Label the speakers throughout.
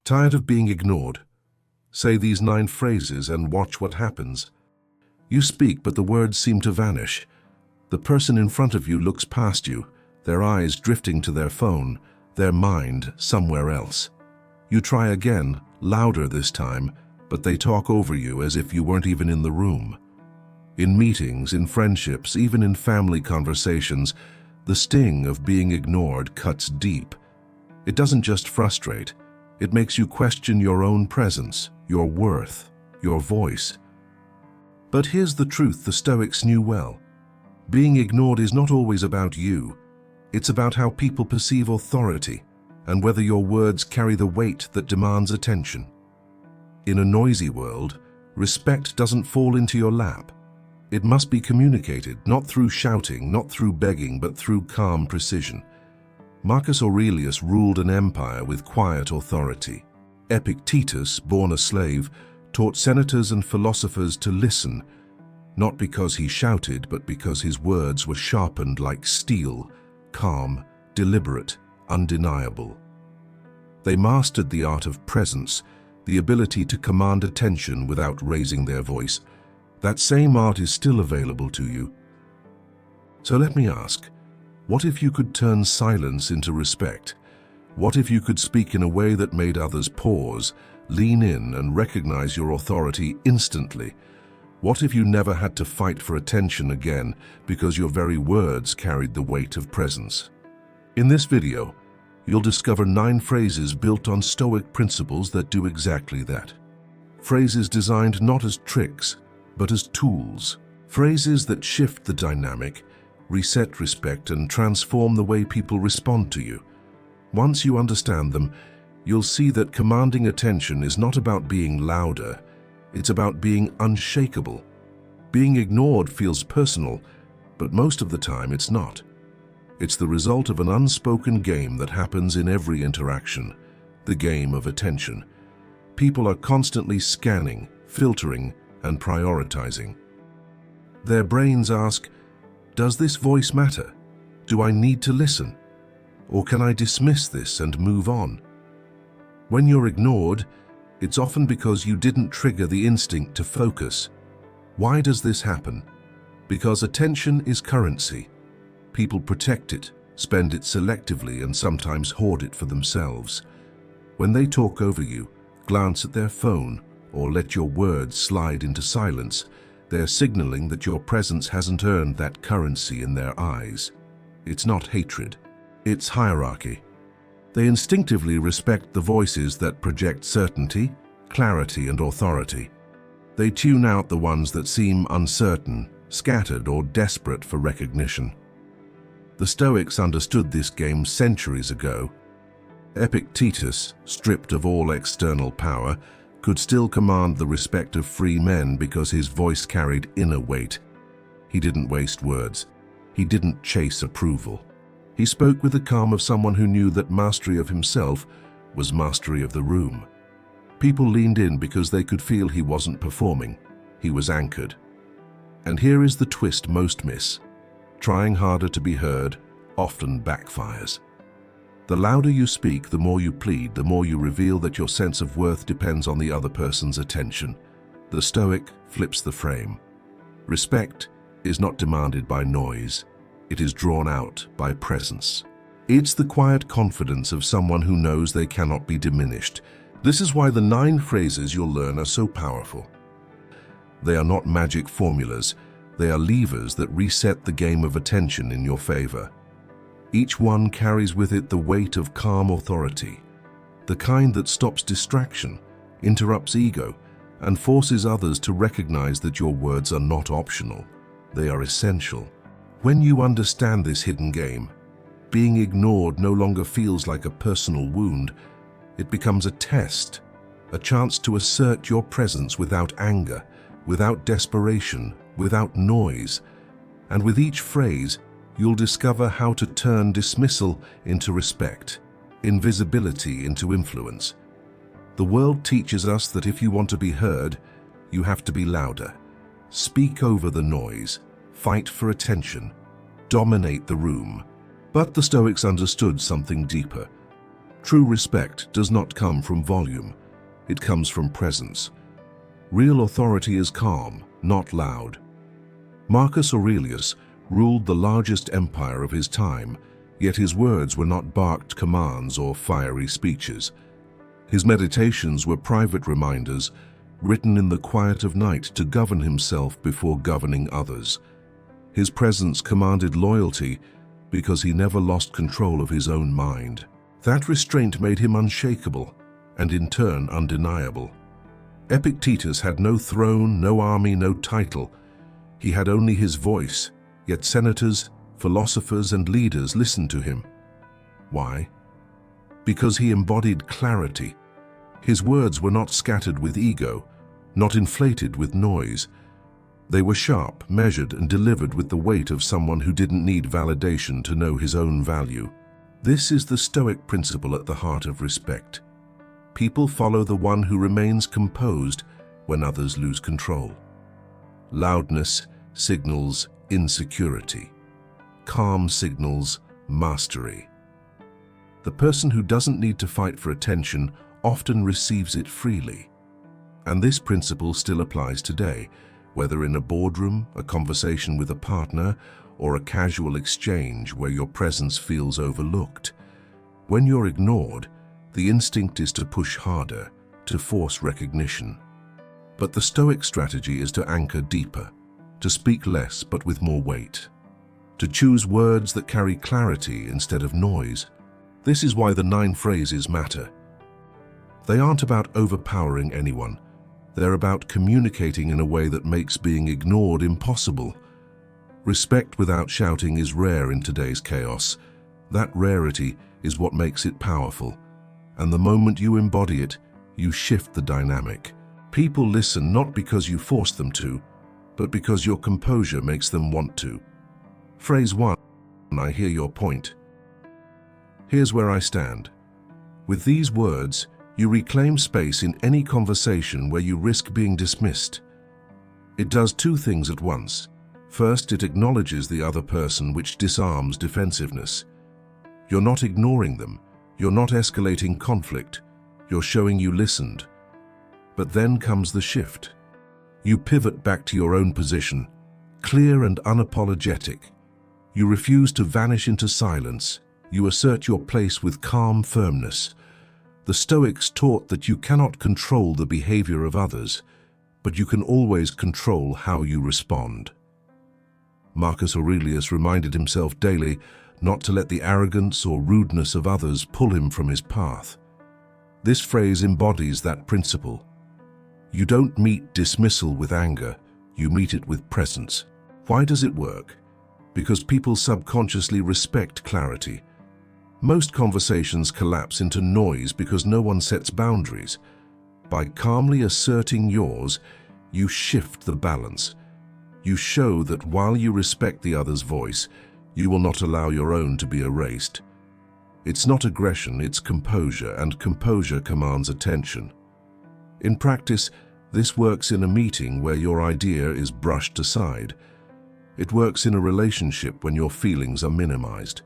Speaker 1: Tired of being ignored? Say these 9 phrases and watch what happens. You speak, but the words seem to vanish. The person in front of you looks past you, their eyes drifting to their phone, their mind somewhere else. You try again, louder this time, but they talk over you as if you weren't even in the room. In meetings, in friendships, even in family conversations, the sting of being ignored cuts deep. It doesn't just frustrate, it makes you question your own presence, your worth, your voice. But here's the truth the Stoics knew well. Being ignored is not always about you. It's about how people perceive authority and whether your words carry the weight that demands attention. In a noisy world, respect doesn't fall into your lap. It must be communicated, not through shouting, not through begging, but through calm precision. Marcus Aurelius ruled an empire with quiet authority. Epictetus, born a slave, taught senators and philosophers to listen, not because he shouted, but because his words were sharpened like steel, calm, deliberate, undeniable. They mastered the art of presence, the ability to command attention without raising their voice. That same art is still available to you. So let me ask, what if you could turn silence into respect? What if you could speak in a way that made others pause, lean in, and recognize your authority instantly? What if you never had to fight for attention again because your very words carried the weight of presence? In this video, you'll discover 9 phrases built on Stoic principles that do exactly that. Phrases designed not as tricks, but as tools. Phrases that shift the dynamic, reset respect, and transform the way people respond to you. Once you understand them, you'll see that commanding attention is not about being louder, it's about being unshakable. Being ignored feels personal, but most of the time it's not. It's the result of an unspoken game that happens in every interaction, the game of attention. People are constantly scanning, filtering, and prioritizing. Their brains ask, does this voice matter? Do I need to listen? Or can I dismiss this and move on? When you're ignored, it's often because you didn't trigger the instinct to focus. Why does this happen? Because attention is currency. People protect it, spend it selectively, and sometimes hoard it for themselves. When they talk over you, glance at their phone, or let your words slide into silence, they're signaling that your presence hasn't earned that currency in their eyes. It's not hatred, it's hierarchy. They instinctively respect the voices that project certainty, clarity, and authority. They tune out the ones that seem uncertain, scattered, or desperate for recognition. The Stoics understood this game centuries ago. Epictetus, stripped of all external power, could still command the respect of free men because his voice carried inner weight. He didn't waste words. He didn't chase approval. He spoke with the calm of someone who knew that mastery of himself was mastery of the room. People leaned in because they could feel he wasn't performing. He was anchored. And here is the twist most miss. Trying harder to be heard often backfires. The louder you speak, the more you plead, the more you reveal that your sense of worth depends on the other person's attention. The Stoic flips the frame. Respect is not demanded by noise. It is drawn out by presence. It's the quiet confidence of someone who knows they cannot be diminished. This is why the 9 phrases you'll learn are so powerful. They are not magic formulas. They are levers that reset the game of attention in your favor. Each one carries with it the weight of calm authority, the kind that stops distraction, interrupts ego, and forces others to recognize that your words are not optional. They are essential. When you understand this hidden game, being ignored no longer feels like a personal wound. It becomes a test, a chance to assert your presence without anger, without desperation, without noise. And with each phrase, you'll discover how to turn dismissal into respect, invisibility into influence. The world teaches us that if you want to be heard, you have to be louder. Speak over the noise, fight for attention, dominate the room. But the Stoics understood something deeper. True respect does not come from volume, it comes from presence. Real authority is calm, not loud. Marcus Aurelius ruled the largest empire of his time, yet his words were not barked commands or fiery speeches. His meditations were private reminders, written in the quiet of night to govern himself before governing others. His presence commanded loyalty because he never lost control of his own mind. That restraint made him unshakable, and in turn undeniable. Epictetus had no throne, no army, no title. He had only his voice, yet senators, philosophers, and leaders listened to him. Why? Because he embodied clarity. His words were not scattered with ego, not inflated with noise. They were sharp, measured, and delivered with the weight of someone who didn't need validation to know his own value. This is the Stoic principle at the heart of respect. People follow the one who remains composed when others lose control. Loudness signals insecurity. Calm signals mastery. The person who doesn't need to fight for attention often receives it freely. And this principle still applies today, whether in a boardroom, a conversation with a partner, or a casual exchange where your presence feels overlooked. When you're ignored, the instinct is to push harder, to force recognition. But the Stoic strategy is to anchor deeper, to speak less but with more weight, to choose words that carry clarity instead of noise. This is why the 9 phrases matter. They aren't about overpowering anyone. They're about communicating in a way that makes being ignored impossible. Respect without shouting is rare in today's chaos. That rarity is what makes it powerful. And the moment you embody it, you shift the dynamic. People listen not because you force them to, but because your composure makes them want to. Phrase 1, I hear your point. Here's where I stand. With these words, you reclaim space in any conversation where you risk being dismissed. It does 2 things at once. First, it acknowledges the other person, which disarms defensiveness. You're not ignoring them. You're not escalating conflict. You're showing you listened. But then comes the shift. You pivot back to your own position, clear and unapologetic. You refuse to vanish into silence. You assert your place with calm firmness. The Stoics taught that you cannot control the behavior of others, but you can always control how you respond. Marcus Aurelius reminded himself daily not to let the arrogance or rudeness of others pull him from his path. This phrase embodies that principle. You don't meet dismissal with anger, you meet it with presence. Why does it work? Because people subconsciously respect clarity. Most conversations collapse into noise because no one sets boundaries. By calmly asserting yours, you shift the balance. You show that while you respect the other's voice, you will not allow your own to be erased. It's not aggression, it's composure, and composure commands attention. In practice, this works in a meeting where your idea is brushed aside. It works in a relationship when your feelings are minimized.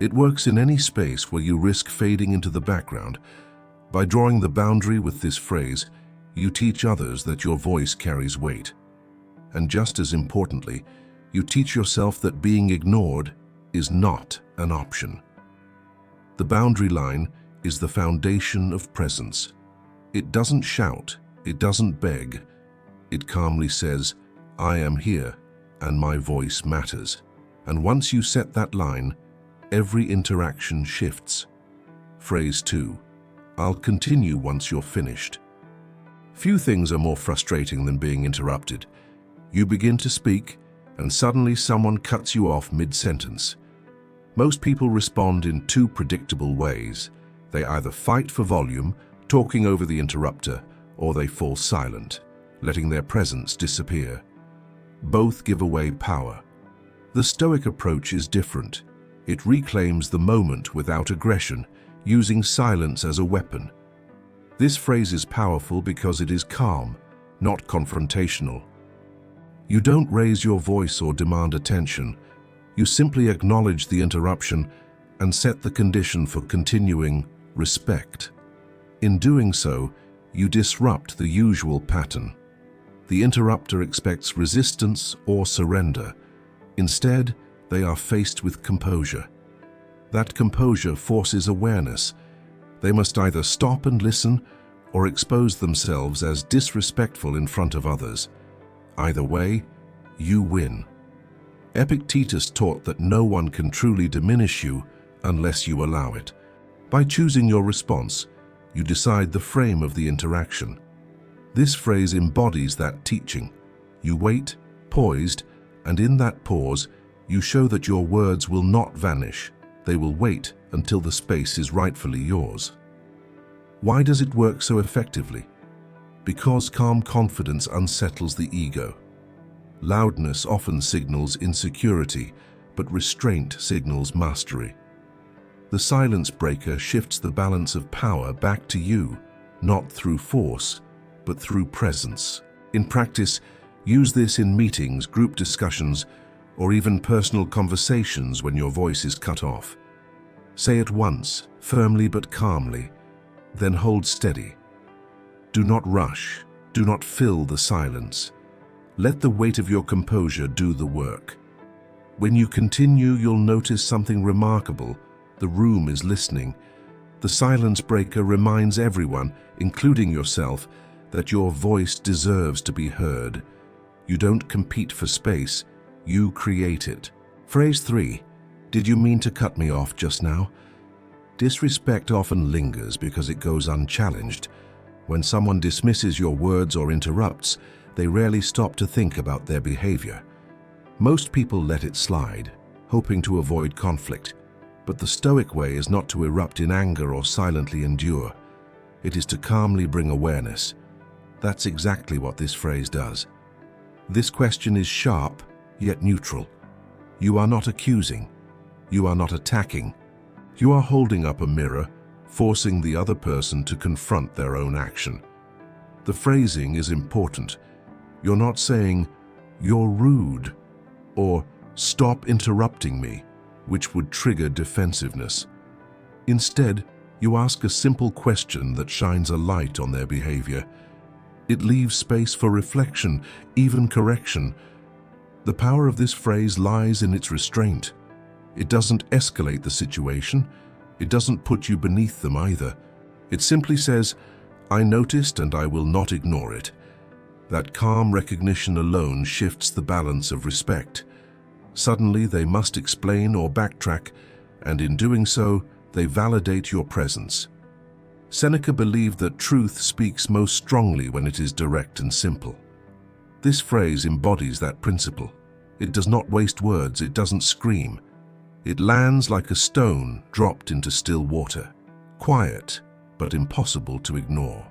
Speaker 1: It works in any space where you risk fading into the background. By drawing the boundary with this phrase, you teach others that your voice carries weight. And just as importantly, you teach yourself that being ignored is not an option. The boundary line is the foundation of presence. It doesn't shout, it doesn't beg. It calmly says, I am here, and my voice matters. And once you set that line, every interaction shifts. Phrase 2, I'll continue once you're finished. Few things are more frustrating than being interrupted. You begin to speak, and suddenly someone cuts you off mid-sentence. Most people respond in 2 predictable ways. They either fight for volume, talking over the interrupter, or they fall silent, letting their presence disappear. Both give away power. The Stoic approach is different. It reclaims the moment without aggression, using silence as a weapon. This phrase is powerful because it is calm, not confrontational. You don't raise your voice or demand attention. You simply acknowledge the interruption and set the condition for continuing respect. In doing so, you disrupt the usual pattern. The interrupter expects resistance or surrender. Instead, they are faced with composure. That composure forces awareness. They must either stop and listen or expose themselves as disrespectful in front of others. Either way, you win. Epictetus taught that no one can truly diminish you unless you allow it. By choosing your response, you decide the frame of the interaction. This phrase embodies that teaching. You wait, poised, and in that pause, you show that your words will not vanish. They will wait until the space is rightfully yours. Why does it work so effectively? Because calm confidence unsettles the ego. Loudness often signals insecurity, but restraint signals mastery. The silence breaker shifts the balance of power back to you, not through force, but through presence. In practice, use this in meetings, group discussions, or even personal conversations when your voice is cut off. Say it once, firmly but calmly, then hold steady. Do not rush, do not fill the silence. Let the weight of your composure do the work. When you continue, you'll notice something remarkable. The room is listening. The silence breaker reminds everyone, including yourself, that your voice deserves to be heard. You don't compete for space, you create it. Phrase 3. Did you mean to cut me off just now? Disrespect often lingers because it goes unchallenged. When someone dismisses your words or interrupts, they rarely stop to think about their behavior. Most people let it slide, hoping to avoid conflict. But the Stoic way is not to erupt in anger or silently endure. It is to calmly bring awareness. That's exactly what this phrase does. This question is sharp, yet neutral. You are not accusing. You are not attacking. You are holding up a mirror, forcing the other person to confront their own action. The phrasing is important. You're not saying, "You're rude," or "Stop interrupting me," which would trigger defensiveness. Instead, you ask a simple question that shines a light on their behavior. It leaves space for reflection, even correction. The power of this phrase lies in its restraint. It doesn't escalate the situation. It doesn't put you beneath them either. It simply says, "I noticed and I will not ignore it." That calm recognition alone shifts the balance of respect. Suddenly, they must explain or backtrack, and in doing so, they validate your presence. Seneca believed that truth speaks most strongly when it is direct and simple. This phrase embodies that principle. It does not waste words, it doesn't scream. It lands like a stone dropped into still water, quiet but impossible to ignore.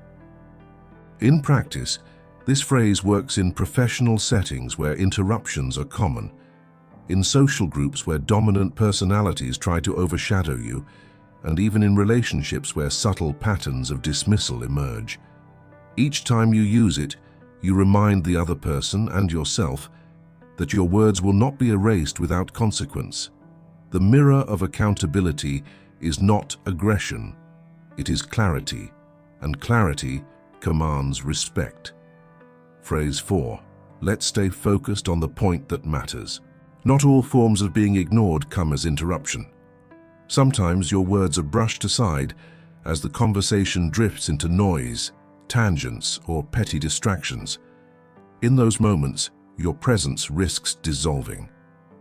Speaker 1: In practice, this phrase works in professional settings where interruptions are common, in social groups where dominant personalities try to overshadow you, and even in relationships where subtle patterns of dismissal emerge. Each time you use it, you remind the other person and yourself that your words will not be erased without consequence. The mirror of accountability is not aggression, it is clarity, and clarity commands respect. Phrase 4. Let's stay focused on the point that matters. Not all forms of being ignored come as interruption. Sometimes your words are brushed aside as the conversation drifts into noise, tangents, or petty distractions. In those moments, your presence risks dissolving.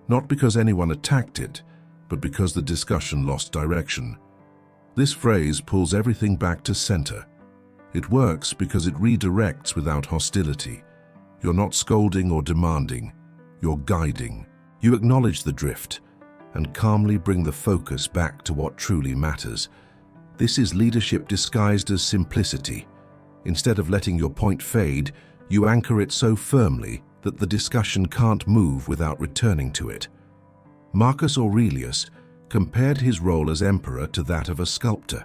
Speaker 1: Not because anyone attacked it, but because the discussion lost direction. This phrase pulls everything back to center. It works because it redirects without hostility. You're not scolding or demanding, you're guiding. You acknowledge the drift and calmly bring the focus back to what truly matters. This is leadership disguised as simplicity. Instead of letting your point fade, you anchor it so firmly that the discussion can't move without returning to it. Marcus Aurelius compared his role as emperor to that of a sculptor,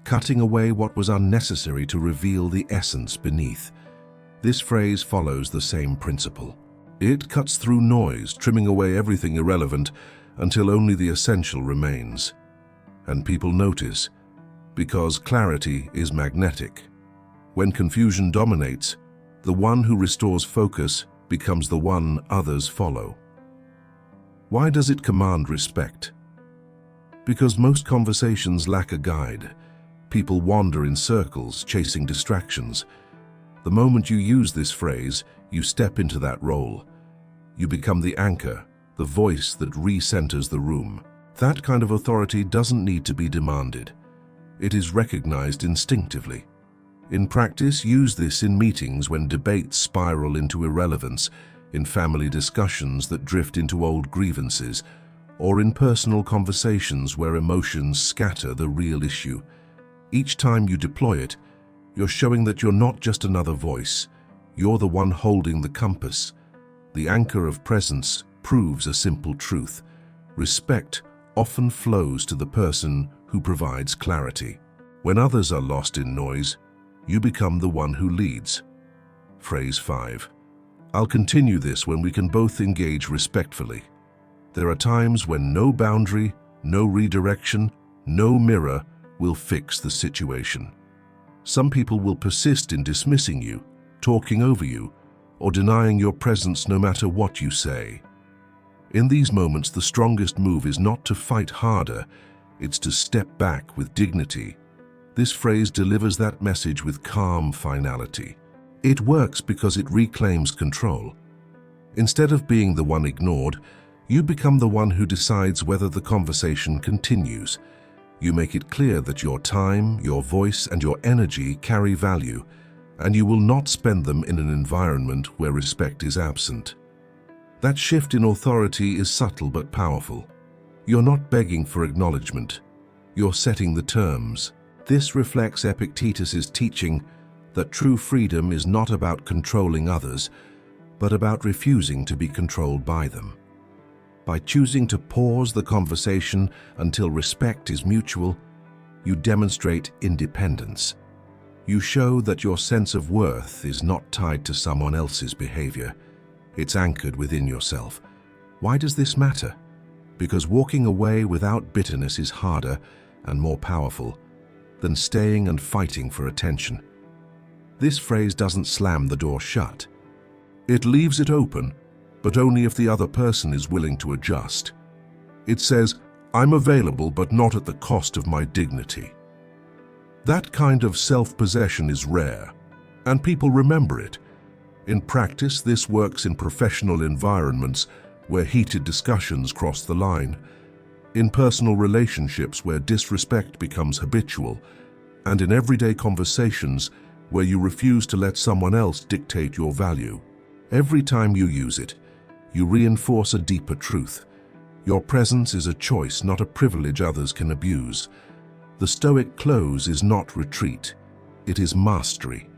Speaker 1: cutting away what was unnecessary to reveal the essence beneath. This phrase follows the same principle. It cuts through noise, trimming away everything irrelevant until only the essential remains. And people notice, Because clarity is magnetic. When confusion dominates, the one who restores focus becomes the one others follow. Why does it command respect? Because most conversations lack a guide. People wander in circles, chasing distractions. The moment you use this phrase, you step into that role. You become the anchor, the voice that recenters the room. That kind of authority doesn't need to be demanded. It is recognized instinctively. In practice, use this in meetings when debates spiral into irrelevance, in family discussions that drift into old grievances, or in personal conversations where emotions scatter the real issue. Each time you deploy it, you're showing that you're not just another voice. You're the one holding the compass. The anchor of presence proves a simple truth. Respect often flows to the person who provides clarity. When others are lost in noise, you become the one who leads. Phrase 5. I'll continue this when we can both engage respectfully. There are times when no boundary, no redirection, no mirror will fix the situation. Some people will persist in dismissing you, talking over you, or denying your presence no matter what you say. In these moments, the strongest move is not to fight harder, it's to step back with dignity. This phrase delivers that message with calm finality. It works because it reclaims control. Instead of being the one ignored, you become the one who decides whether the conversation continues. You make it clear that your time, your voice, and your energy carry value, and you will not spend them in an environment where respect is absent. That shift in authority is subtle but powerful. You're not begging for acknowledgement. You're setting the terms. This reflects Epictetus's teaching that true freedom is not about controlling others, but about refusing to be controlled by them. By choosing to pause the conversation until respect is mutual, you demonstrate independence. You show that your sense of worth is not tied to someone else's behavior. It's anchored within yourself. Why does this matter? Because walking away without bitterness is harder and more powerful than staying and fighting for attention. This phrase doesn't slam the door shut. It leaves it open, but only if the other person is willing to adjust. It says, I'm available, but not at the cost of my dignity. That kind of self-possession is rare, and people remember it. In practice, this works in professional environments where heated discussions cross the line, in personal relationships where disrespect becomes habitual, and in everyday conversations where you refuse to let someone else dictate your value. Every time you use it, you reinforce a deeper truth. Your presence is a choice, not a privilege others can abuse. The Stoic close is not retreat, it is mastery.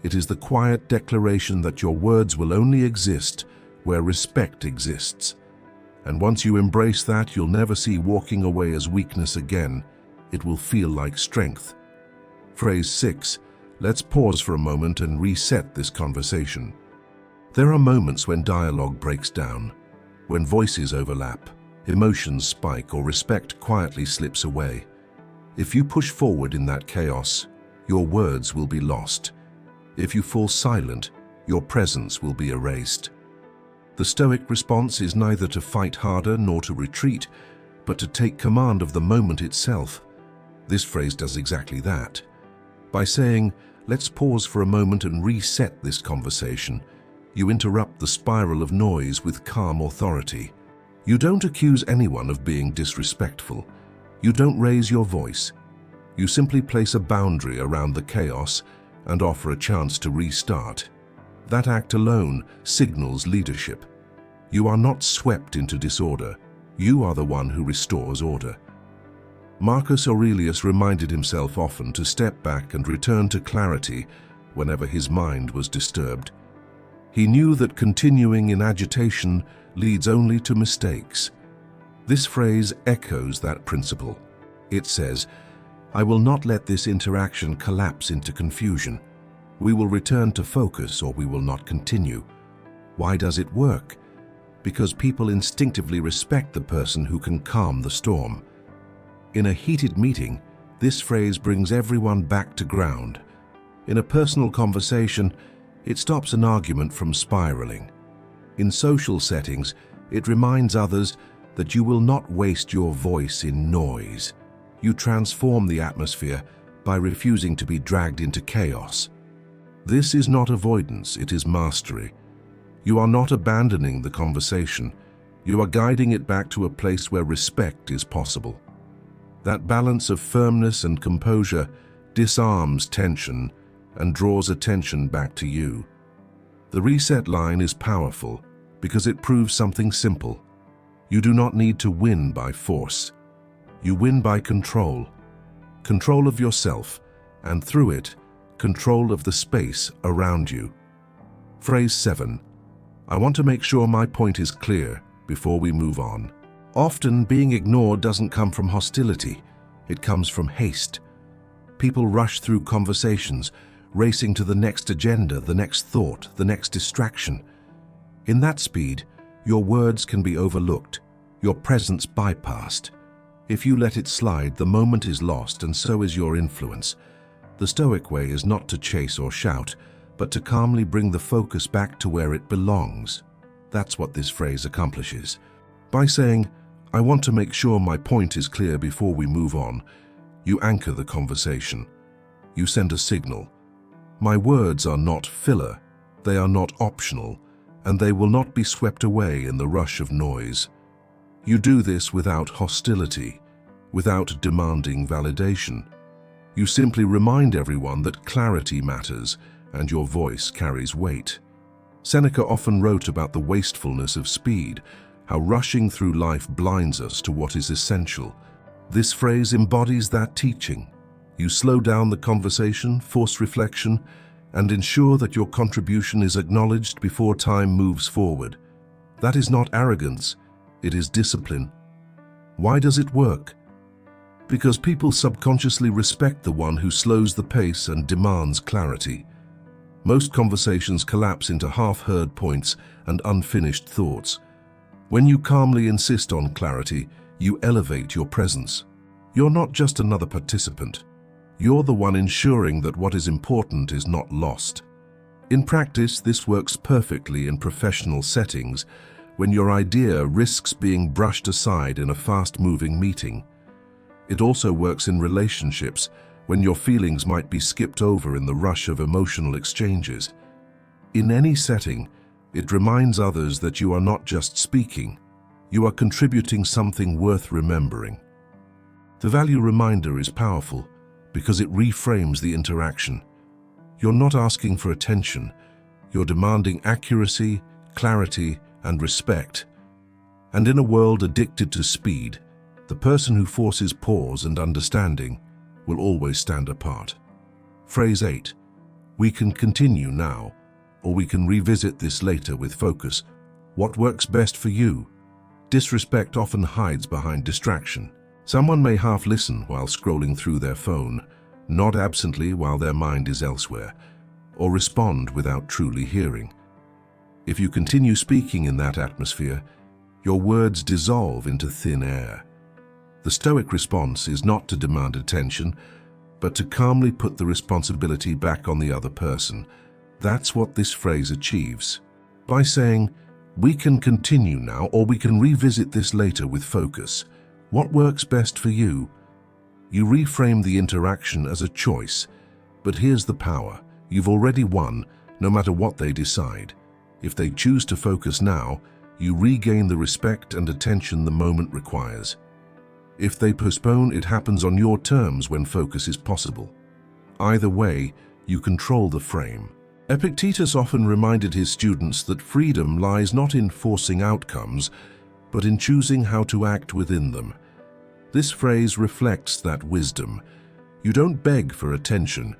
Speaker 1: It is the quiet declaration that your words will only exist where respect exists. And once you embrace that, you'll never see walking away as weakness again. It will feel like strength. Phrase 6. Let's pause for a moment and reset this conversation. There are moments when dialogue breaks down, when voices overlap, emotions spike, or respect quietly slips away. If you push forward in that chaos, your words will be lost. If you fall silent, your presence will be erased. The Stoic response is neither to fight harder nor to retreat, but to take command of the moment itself. This phrase does exactly that. By saying, let's pause for a moment and reset this conversation, you interrupt the spiral of noise with calm authority. You don't accuse anyone of being disrespectful. You don't raise your voice. You simply place a boundary around the chaos and offer a chance to restart. That act alone signals leadership. You are not swept into disorder. You are the one who restores order. Marcus Aurelius reminded himself often to step back and return to clarity whenever his mind was disturbed. He knew that continuing in agitation leads only to mistakes. This phrase echoes that principle. It says, I will not let this interaction collapse into confusion. We will return to focus or we will not continue. Why does it work? Because people instinctively respect the person who can calm the storm. In a heated meeting, This phrase brings everyone back to ground. In a personal conversation, it stops an argument from spiraling. In social settings, it reminds others that you will not waste your voice in noise. You transform the atmosphere by refusing to be dragged into chaos. This is not avoidance, it is mastery. You are not abandoning the conversation. You are guiding it back to a place where respect is possible. That balance of firmness and composure disarms tension and draws attention back to you. The reset line is powerful because it proves something simple. You do not need to win by force. You win by control. Control of yourself, and through it, control of the space around you. Phrase 7. I want to make sure my point is clear before we move on. Often, being ignored doesn't come from hostility. It comes from haste. People rush through conversations, racing to the next agenda, the next thought, the next distraction. In that speed, your words can be overlooked, your presence bypassed. If you let it slide, the moment is lost, and so is your influence. The Stoic way is not to chase or shout, but to calmly bring the focus back to where it belongs. That's what this phrase accomplishes. By saying, I want to make sure my point is clear before we move on, you anchor the conversation. You send a signal. My words are not filler, they are not optional, and they will not be swept away in the rush of noise. You do this without hostility, without demanding validation. You simply remind everyone that clarity matters and your voice carries weight. Seneca often wrote about the wastefulness of speed, how rushing through life blinds us to what is essential. This phrase embodies that teaching. You slow down the conversation, force reflection, and ensure that your contribution is acknowledged before time moves forward. That is not arrogance, it is discipline. Why does it work? Because people subconsciously respect the one who slows the pace and demands clarity. Most conversations collapse into half-heard points and unfinished thoughts. When you calmly insist on clarity, you elevate your presence. You're not just another participant. You're the one ensuring that what is important is not lost. In practice, this works perfectly in professional settings when your idea risks being brushed aside in a fast-moving meeting. It also works in relationships when your feelings might be skipped over in the rush of emotional exchanges. In any setting, it reminds others that you are not just speaking, you are contributing something worth remembering. The value reminder is powerful because it reframes the interaction. You're not asking for attention, you're demanding accuracy, clarity, and respect. And in a world addicted to speed, the person who forces pause and understanding will always stand apart. Phrase 8. We can continue now, or we can revisit this later with focus. What works best for you? Disrespect often hides behind distraction. Someone may half listen while scrolling through their phone, nod absently while their mind is elsewhere, or respond without truly hearing. If you continue speaking in that atmosphere, your words dissolve into thin air. The Stoic response is not to demand attention, but to calmly put the responsibility back on the other person. That's what this phrase achieves. By saying, we can continue now, or we can revisit this later with focus. What works best for you? You reframe the interaction as a choice, but here's the power. You've already won, no matter what they decide. If they choose to focus now, you regain the respect and attention the moment requires. If they postpone, it happens on your terms when focus is possible. Either way, you control the frame. Epictetus often reminded his students that freedom lies not in forcing outcomes, but in choosing how to act within them. This phrase reflects that wisdom. You don't beg for attention.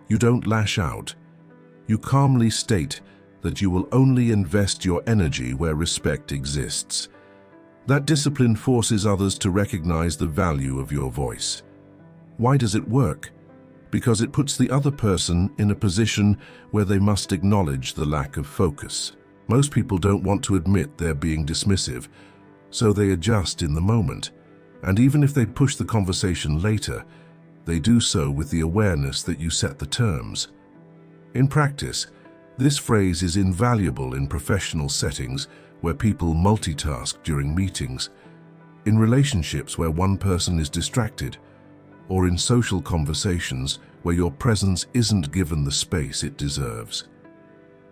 Speaker 1: You don't lash out. You calmly state that you will only invest your energy where respect exists. That discipline forces others to recognize the value of your voice. Why does it work? Because it puts the other person in a position where they must acknowledge the lack of focus. Most people don't want to admit they're being dismissive, so they adjust in the moment. And even if they push the conversation later, They do so with the awareness that you set the terms. In practice, this phrase is invaluable in professional settings where people multitask during meetings, in relationships where one person is distracted, or in social conversations where your presence isn't given the space it deserves.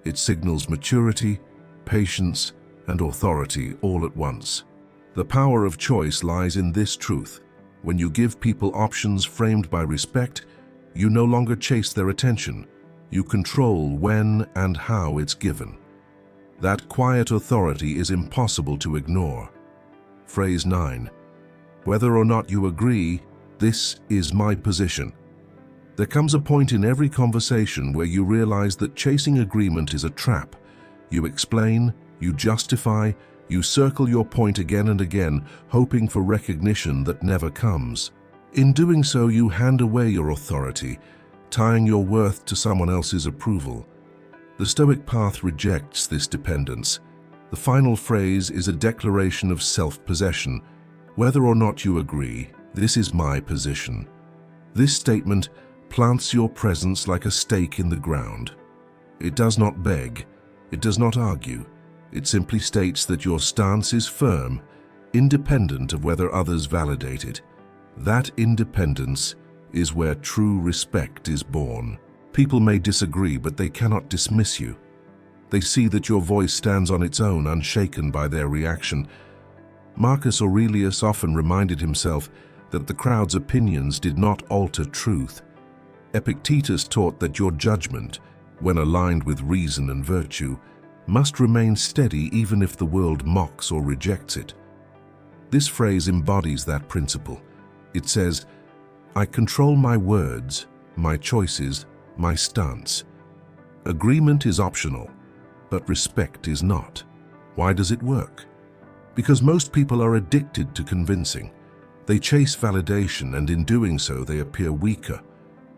Speaker 1: It signals maturity, patience, and authority all at once. The power of choice lies in this truth. When you give people options framed by respect, you no longer chase their attention. You control when and how it's given. That quiet authority is impossible to ignore. Phrase 9. Whether or not you agree, this is my position. There comes a point in every conversation where you realize that chasing agreement is a trap. You explain, you justify, you circle your point again and again, hoping for recognition that never comes. In doing so, you hand away your authority, tying your worth to someone else's approval. The Stoic path rejects this dependence. The final phrase is a declaration of self-possession. Whether or not you agree, this is my position. This statement plants your presence like a stake in the ground. It does not beg, it does not argue. It simply states that your stance is firm, independent of whether others validate it. That independence is where true respect is born. People may disagree, but they cannot dismiss you. They see that your voice stands on its own, unshaken by their reaction. Marcus Aurelius often reminded himself that the crowd's opinions did not alter truth. Epictetus taught that your judgment, when aligned with reason and virtue, must remain steady even if the world mocks or rejects it. This phrase embodies that principle. It says, I control my words, my choices, my stance. Agreement is optional, but respect is not. Why does it work? Because most people are addicted to convincing. They chase validation, and in doing so they appear weaker.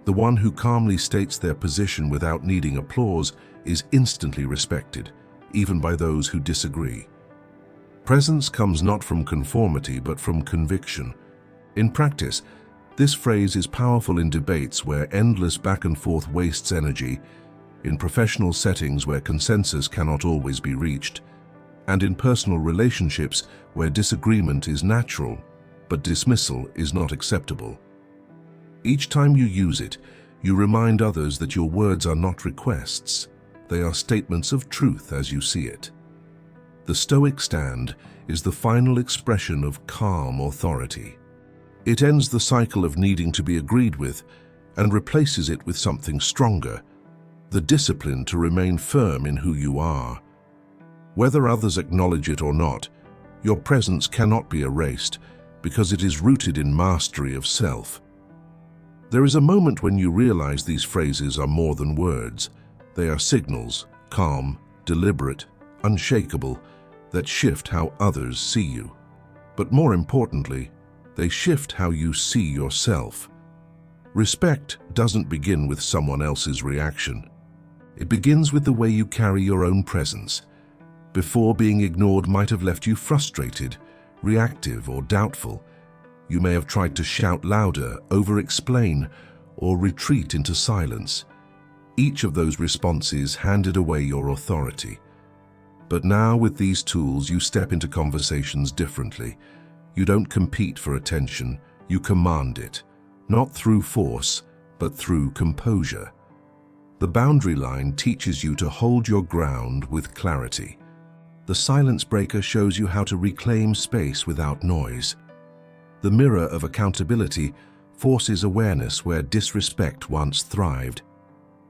Speaker 1: The one who calmly states their position without needing applause is instantly respected, even by those who disagree. Presence comes not from conformity, but from conviction. In practice, this phrase is powerful in debates where endless back and forth wastes energy, in professional settings where consensus cannot always be reached, and in personal relationships where disagreement is natural, but dismissal is not acceptable. Each time you use it, you remind others that your words are not requests. They are statements of truth as you see it. The Stoic stand is the final expression of calm authority. It ends the cycle of needing to be agreed with and replaces it with something stronger, the discipline to remain firm in who you are. Whether others acknowledge it or not, your presence cannot be erased because it is rooted in mastery of self. There is a moment when you realize these phrases are more than words. They are signals, calm, deliberate, unshakable, that shift how others see you. But more importantly, they shift how you see yourself. Respect doesn't begin with someone else's reaction. It begins with the way you carry your own presence. Before, being ignored might have left you frustrated, reactive, or doubtful. You may have tried to shout louder, over-explain, or retreat into silence. Each of those responses handed away your authority. But now, with these tools, you step into conversations differently. You don't compete for attention, you command it, not through force, but through composure. The boundary line teaches you to hold your ground with clarity. The silence breaker shows you how to reclaim space without noise. The mirror of accountability forces awareness where disrespect once thrived.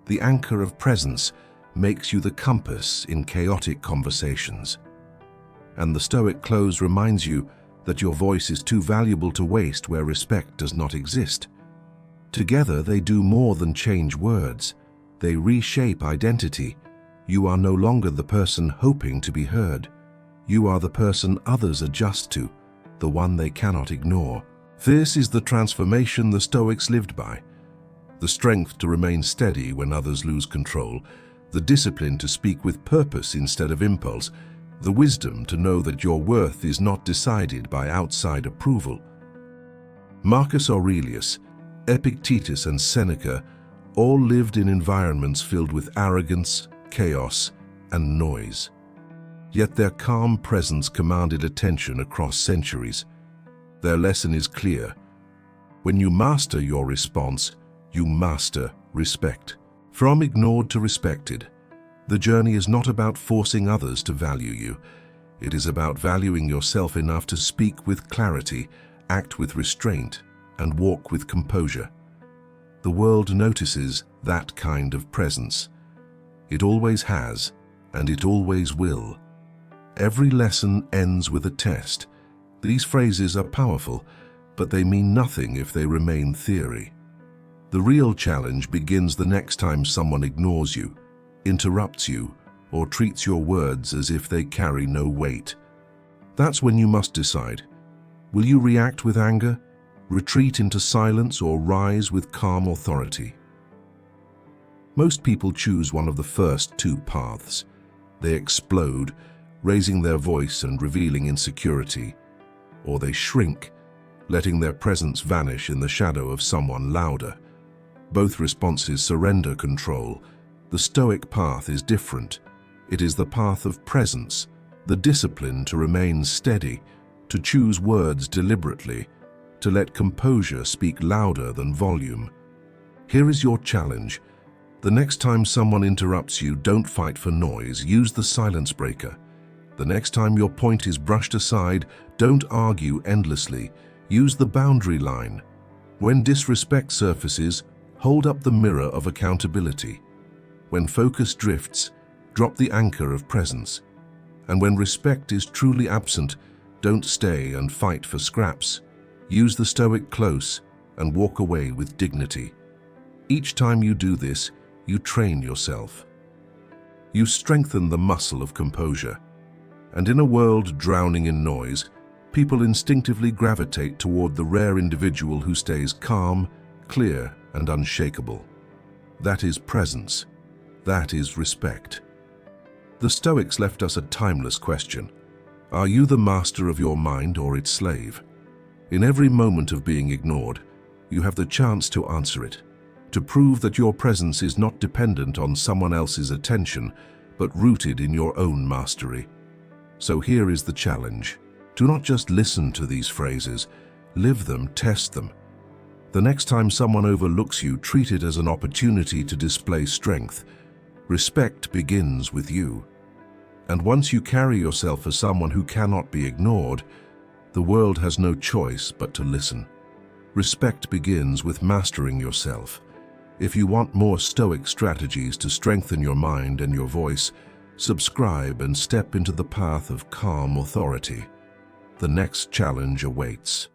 Speaker 1: The anchor of presence makes you the compass in chaotic conversations. And the Stoic close reminds you that your voice is too valuable to waste where respect does not exist. Together they do more than change words. They reshape identity. You are no longer the person hoping to be heard. You are the person others adjust to, the one they cannot ignore. This is the transformation the Stoics lived by. The strength to remain steady when others lose control, the discipline to speak with purpose instead of impulse, the wisdom to know that your worth is not decided by outside approval. Marcus Aurelius, Epictetus and Seneca all lived in environments filled with arrogance, chaos, and noise. Yet their calm presence commanded attention across centuries. Their lesson is clear. When you master your response, you master respect. From ignored to respected, the journey is not about forcing others to value you. It is about valuing yourself enough to speak with clarity, act with restraint, and walk with composure. The world notices that kind of presence. It always has, and it always will. Every lesson ends with a test. These phrases are powerful, but they mean nothing if they remain theory. The real challenge begins the next time someone ignores you, interrupts you, or treats your words as if they carry no weight. That's when you must decide. Will you react with anger, retreat into silence, or rise with calm authority? Most people choose one of the first two paths. They explode, raising their voice and revealing insecurity, or they shrink, letting their presence vanish in the shadow of someone louder. Both responses surrender control. The Stoic path is different. It is the path of presence, the discipline to remain steady, to choose words deliberately, to let composure speak louder than volume. Here is your challenge. The next time someone interrupts you, don't fight for noise, use the silence breaker. The next time your point is brushed aside, don't argue endlessly, use the boundary line. When disrespect surfaces, hold up the mirror of accountability. When focus drifts, drop the anchor of presence. And when respect is truly absent, don't stay and fight for scraps. Use the Stoic close and walk away with dignity. Each time you do this, you train yourself. You strengthen the muscle of composure. And in a world drowning in noise, people instinctively gravitate toward the rare individual who stays calm, clear, and unshakable. That is presence. That is respect. The Stoics left us a timeless question. Are you the master of your mind or its slave? In every moment of being ignored, you have the chance to answer it, to prove that your presence is not dependent on someone else's attention, but rooted in your own mastery. So here is the challenge. Do not just listen to these phrases, live them, test them. The next time someone overlooks you, treat it as an opportunity to display strength. Respect begins with you. And once you carry yourself as someone who cannot be ignored, the world has no choice but to listen. Respect begins with mastering yourself. If you want more Stoic strategies to strengthen your mind and your voice, subscribe and step into the path of calm authority. The next challenge awaits.